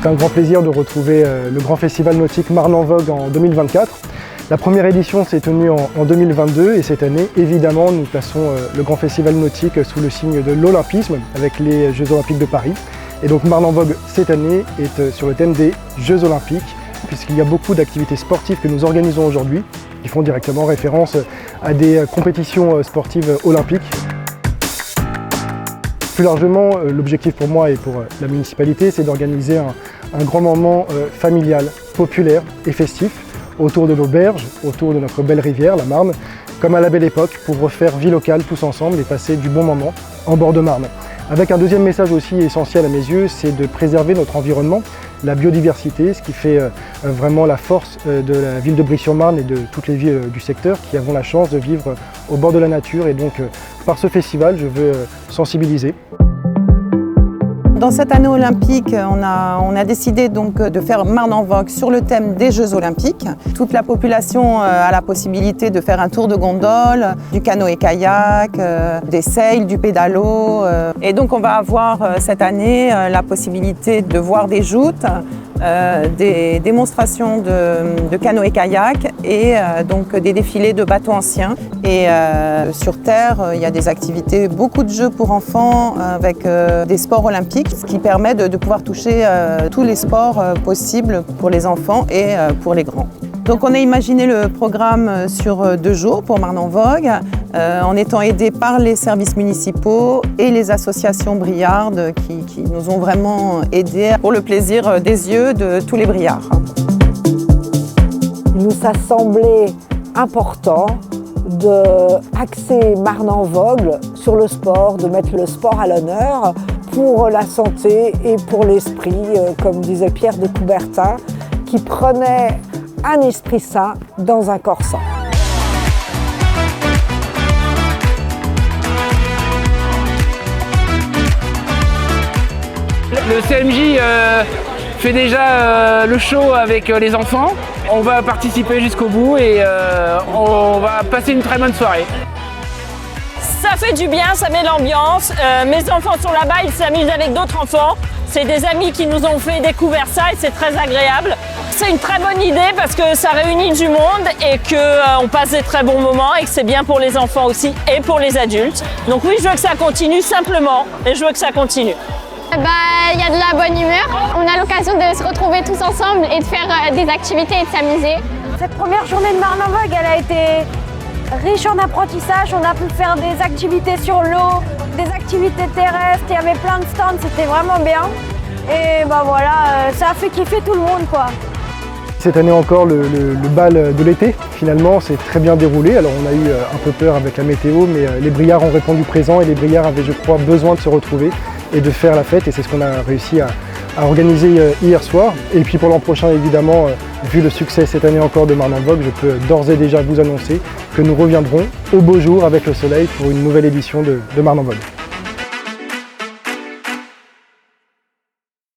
un grand plaisir de retrouver le grand festival nautique Marne en Vogue en 2024. La première édition s'est tenue en 2022 et cette année, évidemment, nous plaçons le grand festival nautique sous le signe de l'Olympisme avec les Jeux Olympiques de Paris. Et donc Marne en Vogue cette année est sur le thème des Jeux Olympiques, puisqu'il y a beaucoup d'activités sportives que nous organisons aujourd'hui qui font directement référence à des compétitions sportives olympiques. Plus largement, l'objectif pour moi et pour la municipalité, c'est d'organiser un grand moment familial, populaire et festif autour de nos berges, autour de notre belle rivière, la Marne, comme à la belle époque, pour refaire vie locale tous ensemble et passer du bon moment en bord de Marne. Avec un deuxième message aussi essentiel à mes yeux, c'est de préserver notre environnement, la biodiversité, ce qui fait vraiment la force de la ville de Brie-sur-Marne et de toutes les villes du secteur qui avons la chance de vivre au bord de la nature. Et donc par ce festival, je veux sensibiliser. Dans cette année olympique, on a décidé donc de faire Marne en Vogue sur le thème des Jeux Olympiques. Toute la population a la possibilité de faire un tour de gondole, du canoë-kayak, des sails, du pédalo. Et donc on va avoir cette année la possibilité de voir des joutes, des démonstrations de canoë-kayak et donc des défilés de bateaux anciens. Et sur terre, il y a des activités, beaucoup de jeux pour enfants avec des sports olympiques, ce qui permet de pouvoir toucher tous les sports possibles pour les enfants et pour les grands. Donc on a imaginé le programme sur 2 jours pour Marne en Vogue, en étant aidé par les services municipaux et les associations briardes qui nous ont vraiment aidés pour le plaisir des yeux de tous les briards. Il nous a semblé important d'axer Marne en Vogue sur le sport, de mettre le sport à l'honneur pour la santé et pour l'esprit, comme disait Pierre de Coubertin, qui prenait un esprit sain dans un corps sain. Le CMJ fait déjà le show avec les enfants. On va participer jusqu'au bout et on va passer une très bonne soirée. Ça fait du bien, ça met l'ambiance. Mes enfants sont là-bas, ils s'amusent avec d'autres enfants. C'est des amis qui nous ont fait découvrir ça et c'est très agréable. C'est une très bonne idée parce que ça réunit du monde et qu'on passe des très bons moments et que c'est bien pour les enfants aussi et pour les adultes. Donc oui, je veux que ça continue simplement et je veux que ça continue. Il y a de la bonne humeur. On a l'occasion de se retrouver tous ensemble et de faire des activités et de s'amuser. Cette première journée de Marne en Vogue, elle a été riche en apprentissage. On a pu faire des activités sur l'eau, des activités terrestres. Il y avait plein de stands, c'était vraiment bien. Et voilà, ça a fait kiffer tout le monde, quoi. Cette année encore, le bal de l'été, finalement, s'est très bien déroulé. Alors on a eu un peu peur avec la météo, mais les briards ont répondu présent et les briards avaient, je crois, besoin de se retrouver et de faire la fête. Et c'est ce qu'on a réussi à organiser hier soir. Et puis pour l'an prochain, évidemment, vu le succès cette année encore de Marne en Vogue, je peux d'ores et déjà vous annoncer que nous reviendrons au beau jour avec le soleil pour une nouvelle édition de Marne en Vogue.